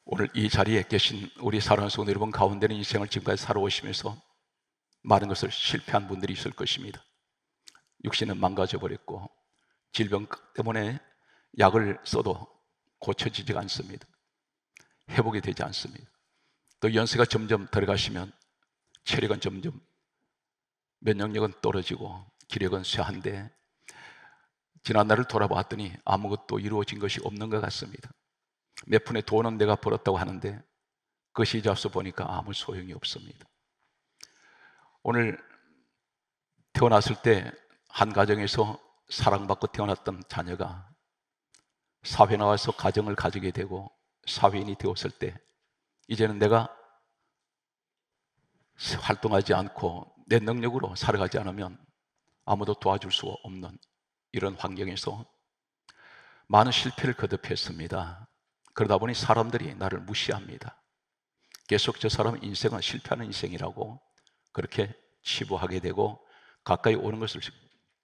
오늘 이 자리에 계신 우리 사랑하는 성도 여러분 가운데는 인생을 지금까지 살아오시면서 많은 것을 실패한 분들이 있을 것입니다. 육신은 망가져 버렸고 질병 때문에 약을 써도 고쳐지지가 않습니다. 회복이 되지 않습니다. 또 연세가 점점 들어가시면 체력은 점점 면역력은 떨어지고 기력은 쇠한데 지난날을 돌아봤더니 아무것도 이루어진 것이 없는 것 같습니다. 몇 푼의 돈은 내가 벌었다고 하는데 그것이 잡숴 보니까 아무 소용이 없습니다. 오늘 태어났을 때 한 가정에서 사랑받고 태어났던 자녀가 사회 나와서 가정을 가지게 되고 사회인이 되었을 때 이제는 내가 활동하지 않고 내 능력으로 살아가지 않으면 아무도 도와줄 수 없는 이런 환경에서 많은 실패를 거듭했습니다. 그러다 보니 사람들이 나를 무시합니다. 계속 저 사람 인생은 실패하는 인생이라고 그렇게 치부하게 되고 가까이 오는 것을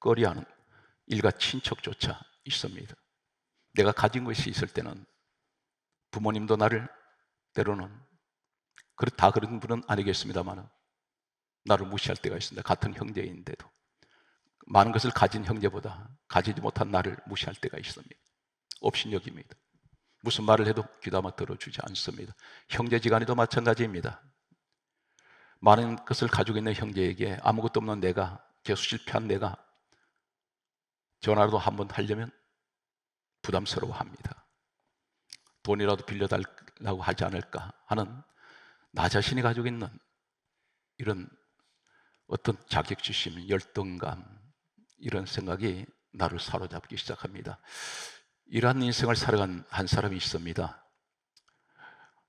꺼려하는 일가 친척조차 있습니다. 내가 가진 것이 있을 때는 부모님도 나를 때로는 다 그런 분은 아니겠습니다만 나를 무시할 때가 있습니다. 같은 형제인데도 많은 것을 가진 형제보다 가지지 못한 나를 무시할 때가 있습니다. 업신여깁니다. 무슨 말을 해도 귀담아 들어주지 않습니다. 형제지간에도 마찬가지입니다. 많은 것을 가지고 있는 형제에게 아무것도 없는 내가, 계속 실패한 내가 전화라도 한번 하려면 부담스러워합니다. 돈이라도 빌려달라고 하지 않을까 하는 나 자신이 가지고 있는 이런 어떤 자격지심, 열등감 이런 생각이 나를 사로잡기 시작합니다. 이러한 인생을 살아간 한 사람이 있습니다.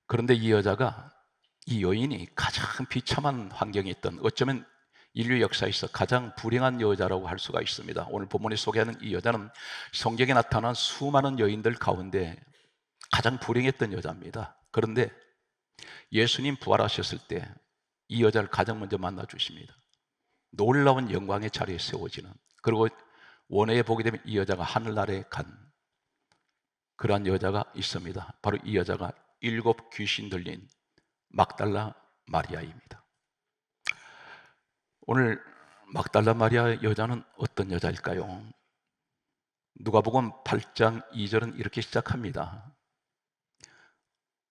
그런데 이 여인이 가장 비참한 환경에 있던, 어쩌면 인류 역사에서 가장 불행한 여자라고 할 수가 있습니다. 오늘 본문에 소개하는 이 여자는 성경에 나타난 수많은 여인들 가운데 가장 불행했던 여자입니다. 그런데 예수님 부활하셨을 때 이 여자를 가장 먼저 만나 주십니다. 놀라운 영광의 자리에 세워지는, 그리고 원어에 보게 되면 이 여자가 하늘나라에 간 그러한 여자가 있습니다. 바로 이 여자가 7 귀신 들린 막달라 마리아입니다. 오늘 막달라 마리아 여자는 어떤 여자일까요? 누가복음 8장 2절은 이렇게 시작합니다.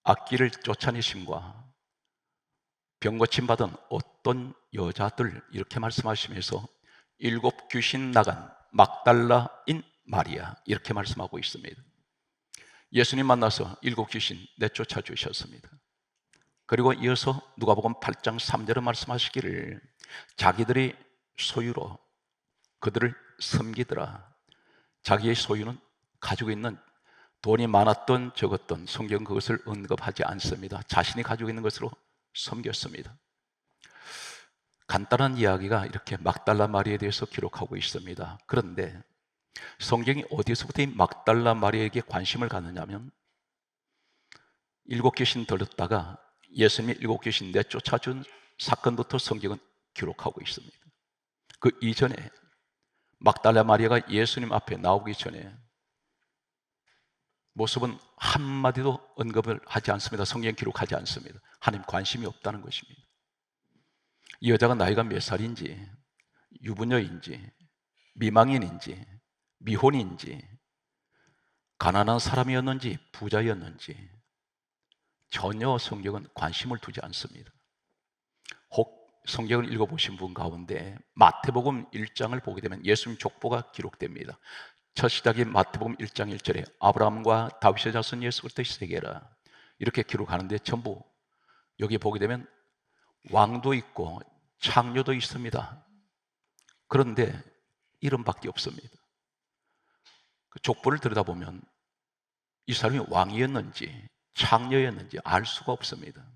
악기를 쫓아내심과 병고침 받은 어떤 여자들, 이렇게 말씀하시면서 7 귀신 나간 막달라인 마리아, 이렇게 말씀하고 있습니다. 예수님 만나서 7 귀신 내쫓아 주셨습니다. 그리고 이어서 누가복음 8장 3절에 말씀하시기를 자기들의 소유로 그들을 섬기더라. 자기의 소유는 가지고 있는 돈이 많았던 적었던 성경 그것을 언급하지 않습니다. 자신이 가지고 있는 것으로 섬겼습니다. 간단한 이야기가 이렇게 막달라 마리아에 대해서 기록하고 있습니다. 그런데 성경이 어디서부터 이 막달라 마리아에게 관심을 갖느냐면 7 귀신 들렸다가 예수님이 7 귀신 내쫓아준 사건부터 성경은 기록하고 있습니다. 그 이전에 막달라 마리아가 예수님 앞에 나오기 전에 모습은 한마디도 언급을 하지 않습니다. 성경 기록하지 않습니다. 하나님 관심이 없다는 것입니다. 이 여자가 나이가 몇 살인지, 유부녀인지, 미망인인지, 미혼인지, 가난한 사람이었는지, 부자였는지 전혀 성경은 관심을 두지 않습니다. 혹 성경을 읽어보신 분 가운데 마태복음 1장을 보게 되면 예수님 족보가 기록됩니다. 첫 시작이 마태복음 1장 1절에 아브라함과 다윗의 자손 예수 그리스도의 세계라 이렇게 기록하는데 전부 여기 보게 되면 왕도 있고 창녀도 있습니다. 그런데 이름밖에 없습니다. 그 족보를 들여다보면 이 사람이 왕이었는지 창녀였는지 알 수가 없습니다.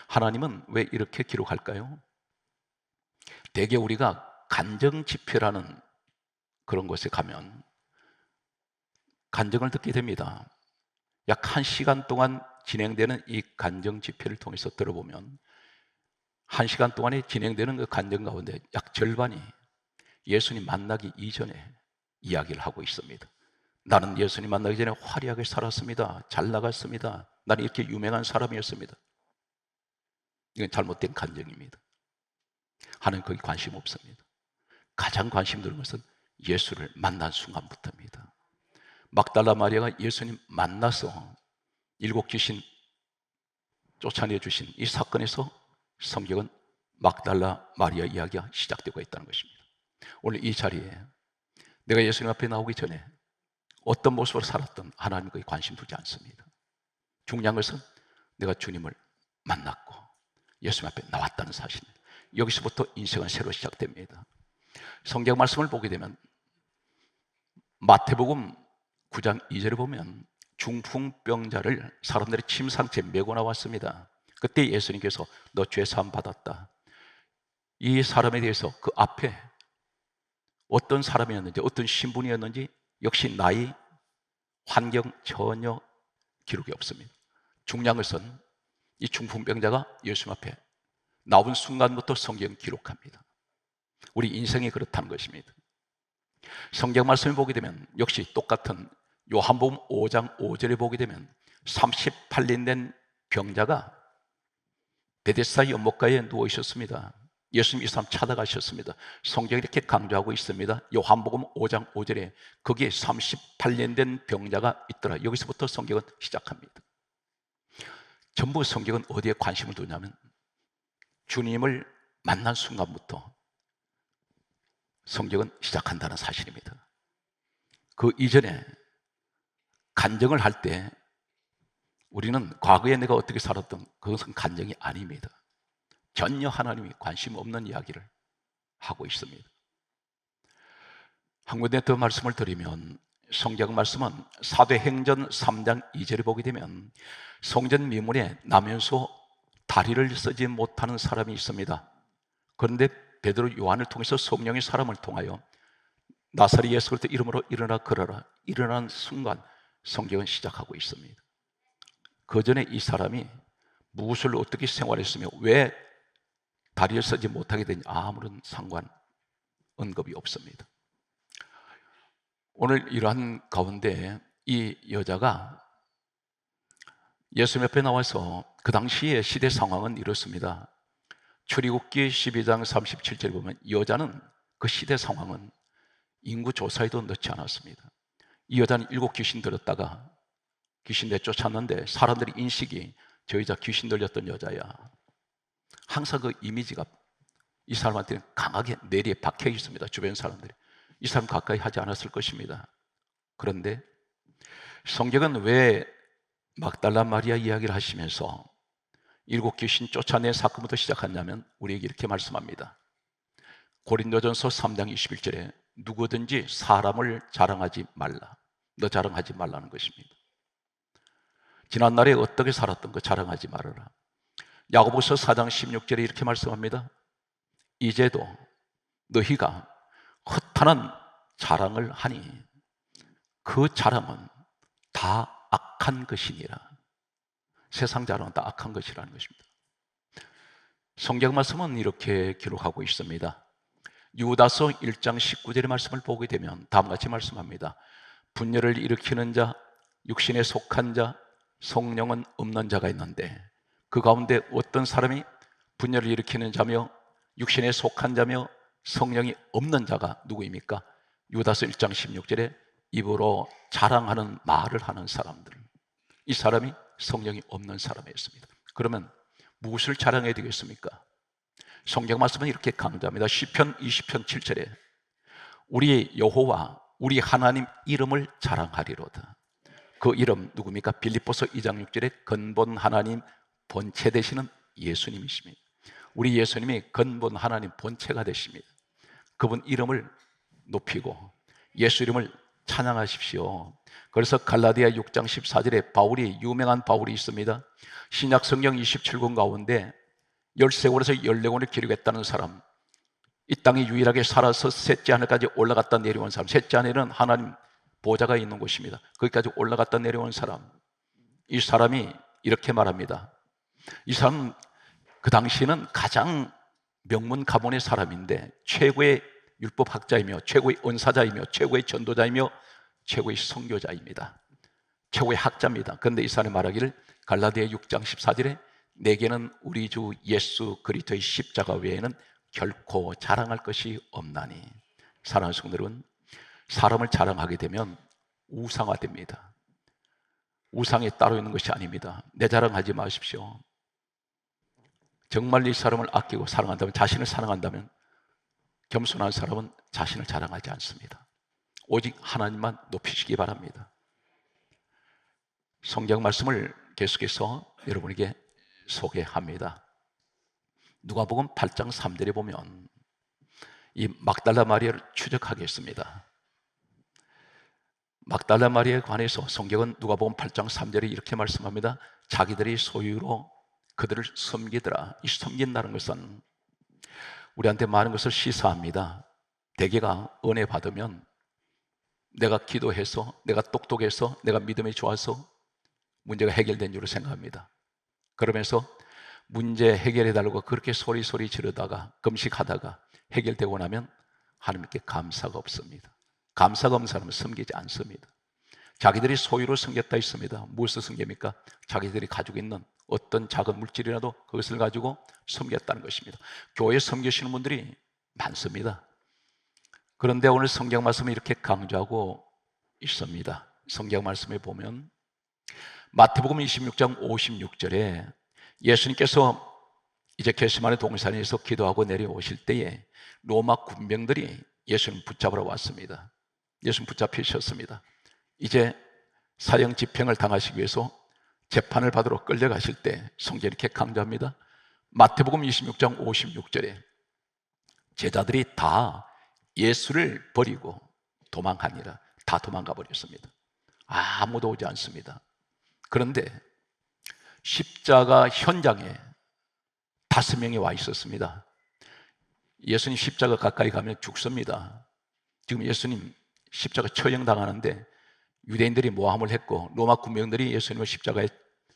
하나님은 왜 이렇게 기록할까요? 대개 우리가 간정집회라는 그런 곳에 가면 간정을 듣게 됩니다. 약 1시간 동안 진행되는 이 간정집회를 통해서 들어보면 1시간 동안에 진행되는 그 간정 가운데 약 절반이 예수님 만나기 이전에 이야기를 하고 있습니다. 나는 예수님 만나기 전에 화려하게 살았습니다. 잘 나갔습니다. 나는 이렇게 유명한 사람이었습니다. 이건 잘못된 간증입니다. 하나님 거기 관심 없습니다. 가장 관심 두는 것은 예수를 만난 순간부터입니다. 막달라 마리아가 예수님 만나서 7 귀신 쫓아내 주신 이 사건에서 성경은 막달라 마리아 이야기가 시작되고 있다는 것입니다. 오늘 이 자리에 내가 예수님 앞에 나오기 전에 어떤 모습으로 살았던 하나님 거기 관심 두지 않습니다. 중요한 것은 내가 주님을 만났고 예수님 앞에 나왔다는 사실입니다. 여기서부터 인생은 새로 시작됩니다. 성경 말씀을 보게 되면 마태복음 9장 2절에 보면 중풍병자를 사람들이 침상째 메고 나왔습니다. 그때 예수님께서 너 죄 사함 받았다. 이 사람에 대해서 그 앞에 어떤 사람이었는지 어떤 신분이었는지 역시 나이, 환경 전혀 기록이 없습니다. 중요한 것은 이 중풍병자가 예수님 앞에 나온 순간부터 성경 기록합니다. 우리 인생이 그렇다는 것입니다. 성경 말씀을 보게 되면 역시 똑같은 요한복음 5장 5절에 보게 되면 38년 된 병자가 베데스다 연못가에 누워 있었습니다. 예수님 이 사람 찾아가셨습니다. 성경이 이렇게 강조하고 있습니다. 요한복음 5장 5절에 거기에 38년 된 병자가 있더라. 여기서부터 성경은 시작합니다. 전부 성경은 어디에 관심을 두냐면 주님을 만난 순간부터 성경은 시작한다는 사실입니다. 그 이전에 간증을 할 때 우리는 과거에 내가 어떻게 살았던 그것은 간증이 아닙니다. 전혀 하나님이 관심 없는 이야기를 하고 있습니다. 한 군데 더 말씀을 드리면 성경 말씀은 사도행전 3장 2절에 보게 되면 성전 미문에 나면서 다리를 쓰지 못하는 사람이 있습니다. 그런데 베드로 요한을 통해서 성령의 사람을 통하여 나사렛 예수 그리스도 이름으로 일어나 걸어라. 일어난 순간 성경은 시작하고 있습니다. 그 전에 이 사람이 무엇을 어떻게 생활했으며 왜 다리를 쓰지 못하게 되냐 아무런 상관 언급이 없습니다. 오늘 이러한 가운데 이 여자가 예수님 옆에 나와서 그 당시의 시대 상황은 이렇습니다. 출애굽기 12장 37절에 보면 여자는 그 시대 상황은 인구 조사에도 넣지 않았습니다. 이 여자는 7 귀신 들었다가 귀신 내쫓았는데 사람들이 인식이 저 여자 귀신 들렸던 여자야. 항상 그 이미지가 이 사람한테는 강하게 내리에 박혀 있습니다. 주변 사람들이 이 사람 가까이 하지 않았을 것입니다. 그런데 성경은 왜 막달라 마리아 이야기를 하시면서 7 귀신 쫓아낸 사건부터 시작하냐면 우리에게 이렇게 말씀합니다. 고린도전서 3장 21절에 누구든지 사람을 자랑하지 말라. 너 자랑하지 말라는 것입니다. 지난날에 어떻게 살았던 거 자랑하지 말아라. 야고보서 4장 16절에 이렇게 말씀합니다. 이제도 너희가 허탄한 자랑을 하니 그 자랑은 다 악한 것이니라. 세상 자랑은 다 악한 것이라는 것입니다. 성경 말씀은 이렇게 기록하고 있습니다. 유다서 1장 19절의 말씀을 보게 되면 다음과 같이 말씀합니다. 분열을 일으키는 자, 육신에 속한 자, 성령은 없는 자가 있는데 그 가운데 어떤 사람이 분열을 일으키는 자며 육신에 속한 자며 성령이 없는 자가 누구입니까? 유다서 1장 16절에 입으로 자랑하는 말을 하는 사람들. 이 사람이 성령이 없는 사람이었습니다. 그러면 무엇을 자랑해야 되겠습니까? 성경 말씀은 이렇게 강조합니다. 시편 20편 7절에 우리 여호와 우리 하나님 이름을 자랑하리로다. 그 이름 누굽니까? 빌립보서 2장 6절에 근본 하나님 본체 되시는 예수님이십니다. 우리 예수님이 근본 하나님 본체가 되십니다. 그분 이름을 높이고 예수 이름을 찬양하십시오. 그래서 갈라디아 6장 14절에 바울이 유명한 바울이 있습니다. 신약 성경 27권 가운데 13권에서 14권을 기록했다는 사람, 이 땅에 유일하게 살아서 셋째 하늘까지 올라갔다 내려온 사람, 셋째 하늘은 하나님 보좌가 있는 곳입니다. 거기까지 올라갔다 내려온 사람, 이 사람이 이렇게 말합니다. 이 사람은 그 당시에는 가장 명문 가문의 사람인데 최고의 율법학자이며 최고의 은사자이며 최고의 전도자이며 최고의 선교자입니다. 최고의 학자입니다. 그런데 이 사람이 말하기를 갈라디아 6장 14절에 내게는 우리 주 예수 그리스도의 십자가 외에는 결코 자랑할 것이 없나니. 사랑하는 성도 여러분, 사람을 자랑하게 되면 우상화됩니다. 우상이 따로 있는 것이 아닙니다. 내 자랑하지 마십시오. 정말 이 사람을 아끼고 사랑한다면, 자신을 사랑한다면 겸손한 사람은 자신을 자랑하지 않습니다. 오직 하나님만 높이시기 바랍니다. 성경 말씀을 계속해서 여러분에게 소개합니다. 누가복음 8장 3절에 보면 이 막달라 마리아를 추적하겠습니다. 막달라 마리아에 관해서 성경은 누가복음 8장 3절에 이렇게 말씀합니다. 자기들이 소유로 그들을 섬기더라. 이 섬긴다는 것은 우리한테 많은 것을 시사합니다. 대개가 은혜 받으면 내가 기도해서, 내가 똑똑해서, 내가 믿음이 좋아서 문제가 해결된 줄로 생각합니다. 그러면서 문제 해결해달라고 그렇게 소리소리 지르다가 금식하다가 해결되고 나면 하나님께 감사가 없습니다. 감사가 없는 사람은 섬기지 않습니다. 자기들이 소유로 섬겼다 했습니다. 무엇을 섬깁니까? 자기들이 가지고 있는 어떤 작은 물질이라도 그것을 가지고 섬겼다는 것입니다. 교회에 섬기시는 분들이 많습니다. 그런데 오늘 성경 말씀을 이렇게 강조하고 있습니다. 성경 말씀에 보면 마태복음 26장 56절에 예수님께서 이제 겟세마네 동산에서 기도하고 내려오실 때에 로마 군병들이 예수님 붙잡으러 왔습니다. 예수님 붙잡히셨습니다. 이제 사형 집행을 당하시기 위해서 재판을 받으러 끌려가실 때 성경이 이렇게 강조합니다. 마태복음 26장 56절에 제자들이 다 예수를 버리고 도망하니라. 다 도망가 버렸습니다. 아무도 오지 않습니다. 그런데 십자가 현장에 5명이 와 있었습니다. 예수님 십자가 가까이 가면 죽습니다. 지금 예수님 십자가 처형당하는데 유대인들이 모함을 했고 로마 군병들이 예수님을 십자가에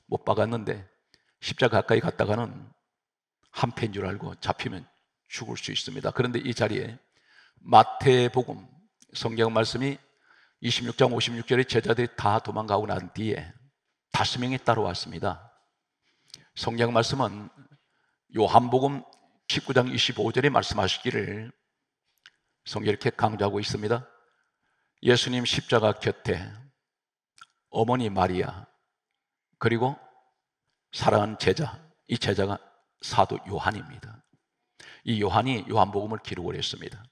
못 박았는데 십자가 가까이 갔다가는 한패인 줄 알고 잡히면 죽을 수 있습니다. 그런데 이 자리에 마태복음 성경 말씀이 26장 56절에 제자들이 다 도망가고 난 뒤에 5명이 따라왔습니다. 성경 말씀은 요한복음 19장 25절에 말씀하시기를 성경이 이렇게 강조하고 있습니다. 예수님 십자가 곁에 어머니 마리아 그리고 사랑하는 제자, 이 제자가 사도 요한입니다. 이 요한이 요한복음을 기록을 했습니다.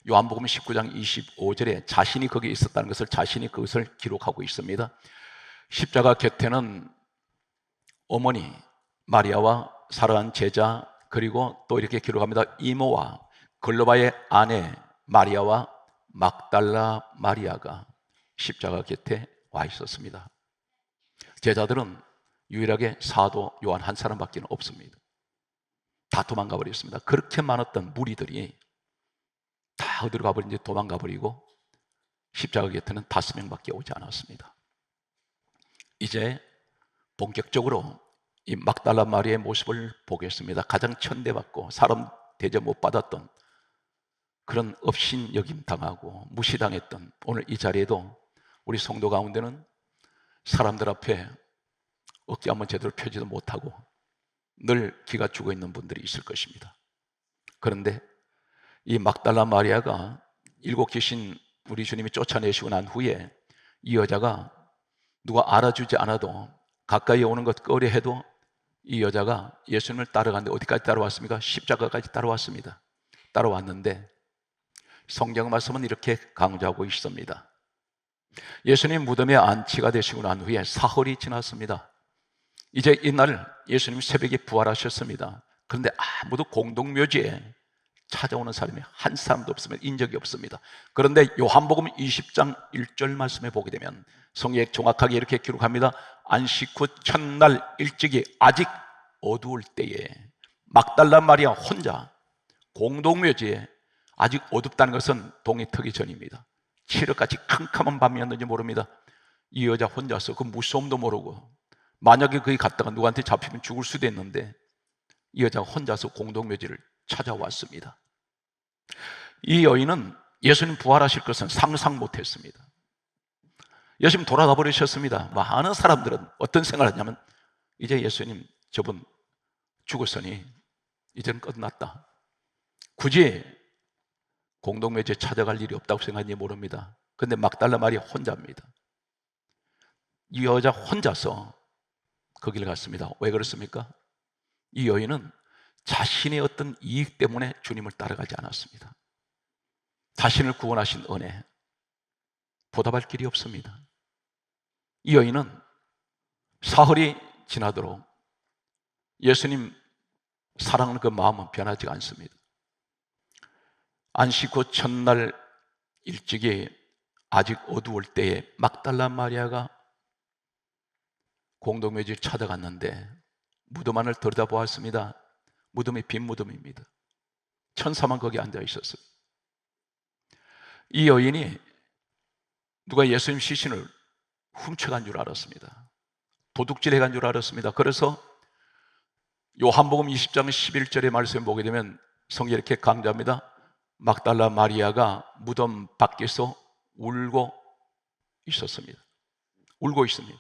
요한복음 19장 25절에 자신이 거기에 있었다는 것을 자신이 그것을 기록하고 있습니다. 십자가 곁에는 어머니 마리아와 사랑하는 제자 그리고 또 이렇게 기록합니다. 이모와 글로바의 아내 마리아와 막달라 마리아가 십자가 곁에 와 있었습니다. 제자들은 유일하게 사도 요한 한 사람밖에 없습니다. 다 도망가 버렸습니다. 그렇게 많았던 무리들이 다 어디로 가버린지 도망가 버리고 십자가 곁에는 5명밖에 오지 않았습니다. 이제 본격적으로 이 막달라 마리아의 모습을 보겠습니다. 가장 천대받고 사람 대접 못 받았던 그런 업신 여김 당하고 무시당했던 오늘 이 자리에도 우리 성도 가운데는 사람들 앞에 어깨 한번 제대로 펴지도 못하고 늘 기가 죽어 있는 분들이 있을 것입니다. 그런데 이 막달라 마리아가 7 귀신 우리 주님이 쫓아내시고 난 후에 이 여자가 누가 알아주지 않아도 가까이 오는 것 꺼려해도 이 여자가 예수님을 따라갔는데 어디까지 따라왔습니까? 십자가까지 따라왔습니다. 따라왔는데 성경 말씀은 이렇게 강조하고 있습니다. 예수님 무덤에 안치가 되시고 난 후에 사흘이 지났습니다. 이제 이날 예수님 새벽에 부활하셨습니다. 그런데 아무도 공동묘지에 찾아오는 사람이 한 사람도 없습니다. 인적이 없습니다. 그런데 요한복음 20장 1절 말씀에 보게 되면 성경에 정확하게 이렇게 기록합니다. 안식 후 첫날 일찍이 아직 어두울 때에 막달라 마리아 혼자 공동묘지에 아직 어둡다는 것은 동이 트기 전입니다. 칠흑같이 캄캄한 밤이었는지 모릅니다. 이 여자 혼자서 그 무서움도 모르고 만약에 거기 갔다가 누구한테 잡히면 죽을 수도 있는데 이 여자가 혼자서 공동묘지를 찾아왔습니다. 이 여인은 예수님 부활하실 것은 상상 못했습니다. 예수님 돌아가 버리셨습니다. 많은 사람들은 어떤 생각을 하냐면 이제 예수님 저분 죽었으니 이제는 끝났다. 굳이 공동묘지에 찾아갈 일이 없다고 생각하는지 모릅니다. 근데 막달라 마리아 혼자입니다. 이 여자 혼자서 거기를 갔습니다. 왜 그렇습니까? 이 여인은 자신의 어떤 이익 때문에 주님을 따라가지 않았습니다. 자신을 구원하신 은혜, 보답할 길이 없습니다. 이 여인은 사흘이 지나도록 예수님 사랑하는 그 마음은 변하지 않습니다. 안식 후 첫날 일찍이 아직 어두울 때에 막달라 마리아가 공동묘지를 찾아갔는데 무덤 안을 들여다보았습니다. 무덤이 빈 무덤입니다. 천사만 거기 앉아 있었어요. 이 여인이 누가 예수님 시신을 훔쳐간 줄 알았습니다. 도둑질 해간 줄 알았습니다. 그래서 요한복음 20장 11절의 말씀을 보게 되면 성경이 이렇게 강조합니다. 막달라 마리아가 무덤 밖에서 울고 있었습니다. 울고 있습니다.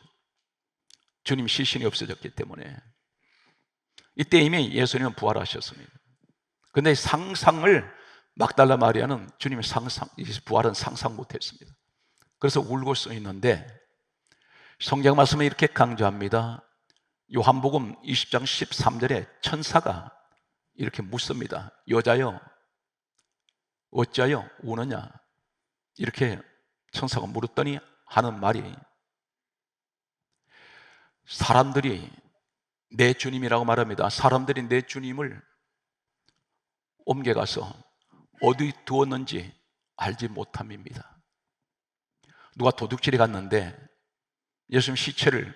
주님 시신이 없어졌기 때문에. 이때 이미 예수님은 부활하셨습니다. 그런데 상상을 막달라 마리아는 주님의 부활은 상상 못했습니다. 그래서 울고 써 있는데 성경 말씀에 이렇게 강조합니다. 요한복음 20장 13절에 천사가 이렇게 묻습니다. 여자여 어찌하여 우느냐? 이렇게 천사가 물었더니 하는 말이 사람들이 내 주님이라고 말합니다. 사람들이 내 주님을 옮겨가서 어디 두었는지 알지 못함입니다. 누가 도둑질해 갔는데 예수님 시체를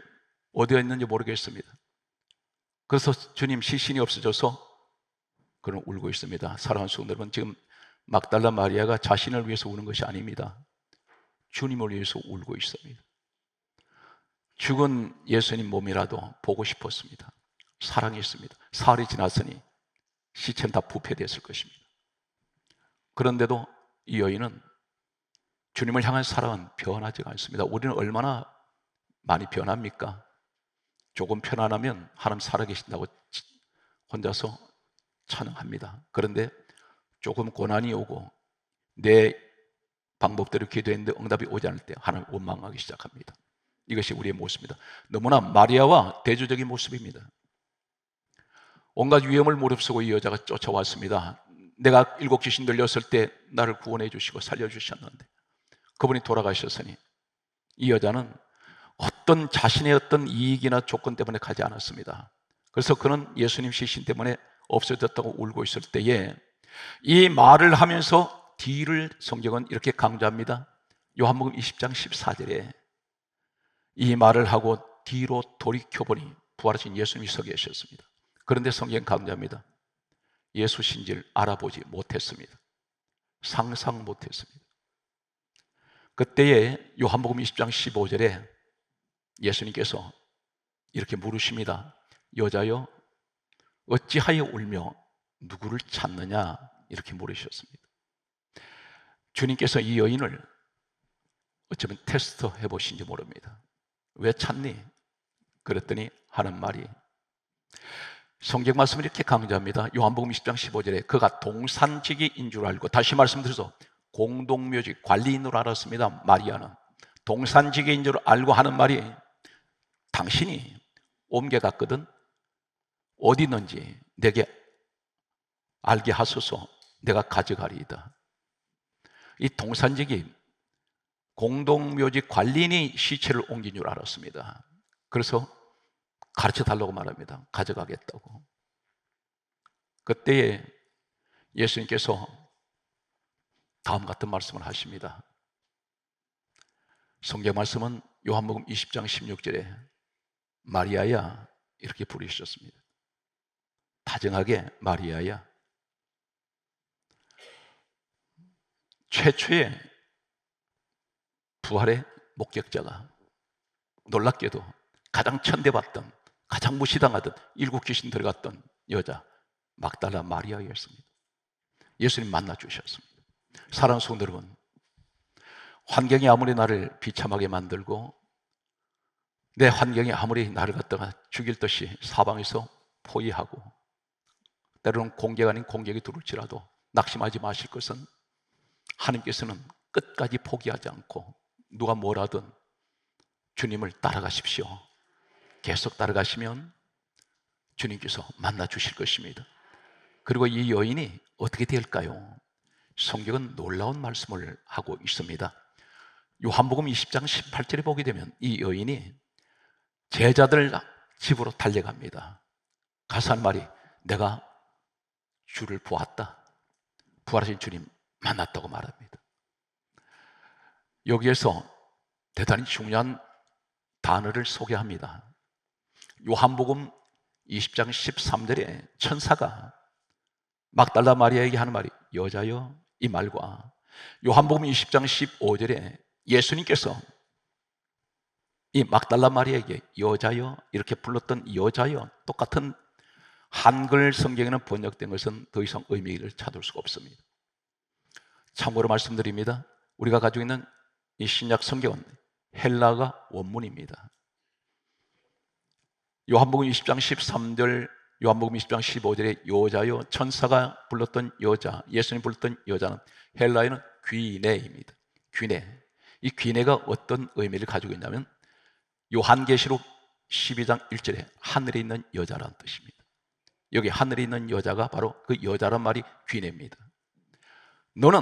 어디에 있는지 모르겠습니다. 그래서 주님 시신이 없어져서 그는 울고 있습니다. 사랑하는 성도 여러분, 지금 막달라 마리아가 자신을 위해서 우는 것이 아닙니다. 주님을 위해서 울고 있습니다. 죽은 예수님 몸이라도 보고 싶었습니다. 사랑했습니다. 사흘이 지났으니 시체는 다 부패됐을 것입니다. 그런데도 이 여인은 주님을 향한 사랑은 변하지 않습니다. 우리는 얼마나 많이 변합니까? 조금 편안하면 하나님 살아계신다고 혼자서 찬양합니다. 그런데 조금 고난이 오고 내 방법대로 기도했는데 응답이 오지 않을 때 하나님 원망하기 시작합니다. 이것이 우리의 모습입니다. 너무나 마리아와 대조적인 모습입니다. 온갖 위험을 무릅쓰고 이 여자가 쫓아왔습니다. 내가 7 귀신 들렸을 때 나를 구원해 주시고 살려주셨는데 그분이 돌아가셨으니 이 여자는 어떤 자신의 어떤 이익이나 조건 때문에 가지 않았습니다. 그래서 그는 예수님 시신 때문에 없어졌다고 울고 있을 때에 이 말을 하면서 뒤를 성경은 이렇게 강조합니다. 요한복음 20장 14절에 이 말을 하고 뒤로 돌이켜보니 부활하신 예수님이 서 계셨습니다. 그런데 성경 강조합니다. 예수 신지를 알아보지 못했습니다. 상상 못했습니다. 그때에 요한복음 20장 15절에 예수님께서 이렇게 물으십니다. 여자여 어찌하여 울며 누구를 찾느냐? 이렇게 물으셨습니다. 주님께서 이 여인을 어쩌면 테스트 해보신지 모릅니다. 왜 찾니? 그랬더니 하는 말이 성경 말씀을 이렇게 강조합니다. 요한복음 20장 15절에 그가 동산지기인 줄 알고, 다시 말씀드려서 공동묘지 관리인으로 알았습니다. 마리아는 동산지기인 줄 알고 하는 말이 당신이 옮겨갔거든 어디 있는지 내게 알게 하소서 내가 가져가리이다. 이 동산지기 공동묘지 관리인이 시체를 옮긴 줄 알았습니다. 그래서 가르쳐 달라고 말합니다. 가져가겠다고. 그때에 예수님께서 다음 같은 말씀을 하십니다. 성경 말씀은 요한복음 20장 16절에 마리아야 이렇게 부르셨습니다. 다정하게 마리아야. 최초의 부활의 목격자가 놀랍게도 가장 천대받던, 가장 무시당하던 7 귀신 들어갔던 여자 막달라 마리아였습니다. 예수님 만나 주셨습니다. 사랑하는 성도 여러분, 환경이 아무리 나를 비참하게 만들고 내 환경이 아무리 나를 갖다가 죽일 듯이 사방에서 포위하고 때로는 공격 아닌 공격이 들어올지라도 낙심하지 마실 것은 하나님께서는 끝까지 포기하지 않고 누가 뭐라든 주님을 따라가십시오. 계속 따라가시면 주님께서 만나 주실 것입니다. 그리고 이 여인이 어떻게 될까요? 성경은 놀라운 말씀을 하고 있습니다. 요한복음 20장 18절에 보게 되면 이 여인이 제자들 집으로 달려갑니다. 가서 한 말이, 내가 주를 보았다. 부활하신 주님 만났다고 말합니다. 여기에서 대단히 중요한 단어를 소개합니다. 요한복음 20장 13절에 천사가 막달라 마리아에게 하는 말이, 여자여, 이 말과 요한복음 20장 15절에 예수님께서 이 막달라 마리아에게 여자여 이렇게 불렀던 여자여, 똑같은 한글 성경에는 번역된 것은 더 이상 의미를 찾을 수가 없습니다. 참고로 말씀드립니다. 우리가 가지고 있는 이 신약 성경은 헬라가 원문입니다. 요한복음 20장 13절, 요한복음 20장 15절에 여자여, 천사가 불렀던 여자, 예수님 불렀던 여자는 헬라에는 귀네입니다. 귀네. 이 귀네가 어떤 의미를 가지고 있냐면 요한계시록 12장 1절에 하늘에 있는 여자라는 뜻입니다. 여기 하늘에 있는 여자가 바로 그 여자란 말이 귀네입니다. 너는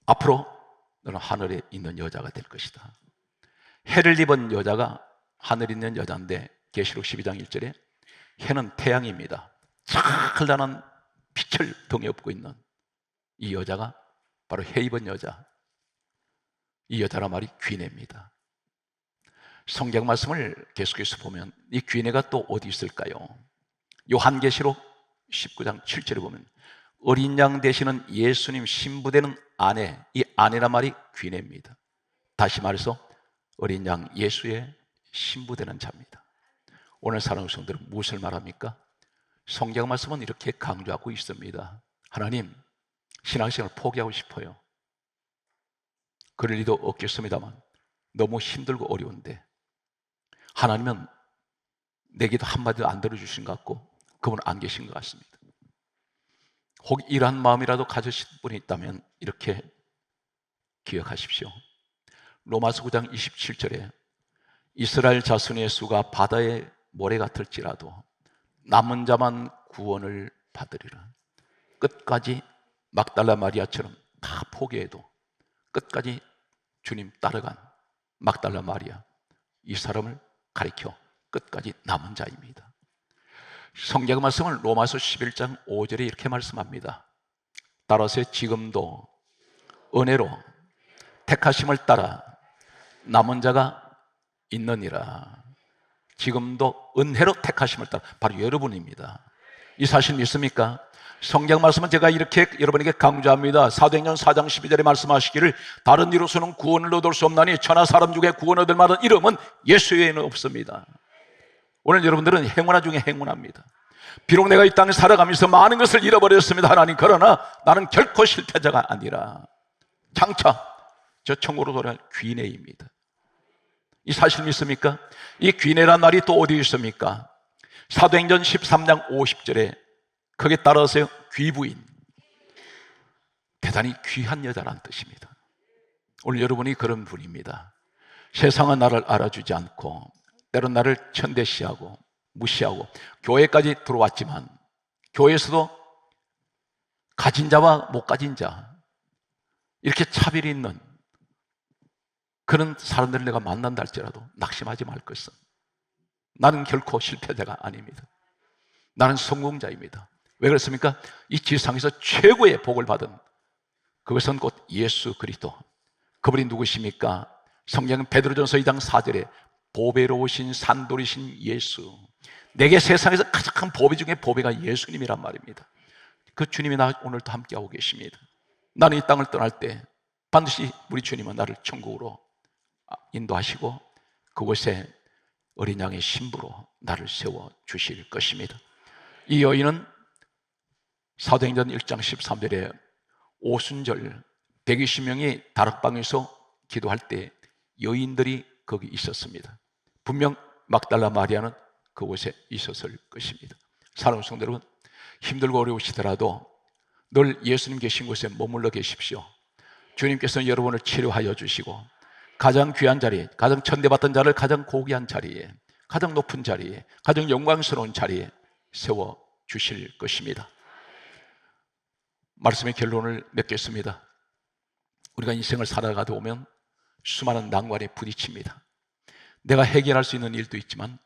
앞으로 너는 하늘에 있는 여자가 될 것이다. 해를 입은 여자가 하늘에 있는 여자인데 계시록 12장 1절에 해는 태양입니다. 찬란한 빛을 등에 업고 있는 이 여자가 바로 해 입은 여자, 이 여자란 말이 귀네입니다. 성경 말씀을 계속해서 보면 이 귀네가 또 어디 있을까요? 요한계시록 19장 7절에 보면 어린 양 되시는 예수님 신부되는 아내, 이 아내란 말이 귀네입니다. 다시 말해서 어린 양 예수의 신부되는 자입니다. 오늘 사랑하는 성도들은 무엇을 말합니까? 성경 말씀은 이렇게 강조하고 있습니다. 하나님, 신앙생활을 포기하고 싶어요. 그럴 리도 없겠습니다만 너무 힘들고 어려운데 하나님은 내게도 한마디도 안 들어주신 것 같고 그분은 안 계신 것 같습니다. 혹 이러한 마음이라도 가지신 분이 있다면 이렇게 기억하십시오. 로마서 9장 27절에 이스라엘 자손의 수가 바다의 모래 같을지라도 남은 자만 구원을 받으리라. 끝까지 막달라 마리아처럼 다 포기해도 끝까지 주님 따라간 막달라 마리아, 이 사람을 가리켜 끝까지 남은 자입니다. 성경 말씀은 로마서 11장 5절에 이렇게 말씀합니다. 따라서 지금도 은혜로 택하심을 따라 남은 자가 있느니라. 지금도 은혜로 택하심을 따라, 바로 여러분입니다. 이 사실 믿습니까? 성경 말씀은 제가 이렇게 여러분에게 강조합니다. 사도행전 4장 12절에 말씀하시기를 다른 이로서는 구원을 얻을 수 없나니 천하 사람 중에 구원 얻을 만한 이름은 예수 외에는 없습니다. 오늘 여러분들은 행운아 중에 행운합니다. 비록 내가 이 땅에 살아가면서 많은 것을 잃어버렸습니다, 하나님. 그러나 나는 결코 실패자가 아니라 장차 저 천국으로 돌아갈 귀내입니다. 이 사실 믿습니까? 이 귀내란 말이 또 어디 있습니까? 사도행전 13장 50절에 거기에 따라서 귀부인, 대단히 귀한 여자라는 뜻입니다. 오늘 여러분이 그런 분입니다. 세상은 나를 알아주지 않고 때론 나를 천대시하고 무시하고 교회까지 들어왔지만 교회에서도 가진 자와 못 가진 자 이렇게 차별이 있는 그런 사람들을 내가 만난다 할지라도 낙심하지 말 것은 나는 결코 실패자가 아닙니다. 나는 성공자입니다. 왜 그렇습니까? 이 지상에서 최고의 복을 받은 그것은 곧 예수 그리스도. 그분이 누구십니까? 성경은 베드로전서 2장 4절에 보배로우신 산돌이신 예수, 내게 세상에서 가장 큰 보배 중에 보배가 예수님이란 말입니다. 그 주님이 나 오늘도 함께하고 계십니다. 나는 이 땅을 떠날 때 반드시 우리 주님은 나를 천국으로 인도하시고 그곳에 어린 양의 신부로 나를 세워주실 것입니다. 이 여인은 사도행전 1장 13절에 오순절 120명이 다락방에서 기도할 때 여인들이 거기 있었습니다. 분명 막달라 마리아는 그곳에 있었을 것입니다. 사랑하는 성도 여러분, 힘들고 어려우시더라도 늘 예수님 계신 곳에 머물러 계십시오. 주님께서는 여러분을 치료하여 주시고 가장 귀한 자리, 가장 천대받던 자를 가장 고귀한 자리에, 가장 높은 자리에, 가장 영광스러운 자리에 세워 주실 것입니다. 말씀의 결론을 맺겠습니다. 우리가 인생을 살아가다 보면 수많은 난관에 부딪힙니다. 내가 해결할 수 있는 일도 있지만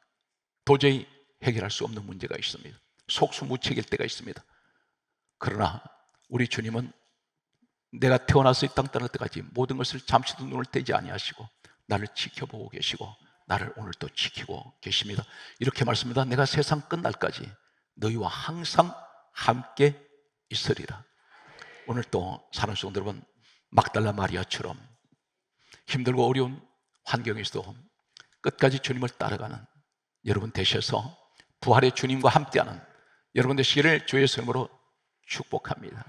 도저히 해결할 수 없는 문제가 있습니다. 속수무책일 때가 있습니다. 그러나 우리 주님은 내가 태어나서 이 땅 떠날 때까지 모든 것을 잠시도 눈을 떼지 아니하시고 나를 지켜보고 계시고 나를 오늘도 지키고 계십니다. 이렇게 말씀합니다. 내가 세상 끝날까지 너희와 항상 함께 있으리라. 오늘 또 사랑하는 성도 여러분, 막달라 마리아처럼 힘들고 어려운 환경에서도 끝까지 주님을 따라가는 여러분 되셔서 부활의 주님과 함께하는 여러분 되시기를 주의 이름으로 축복합니다.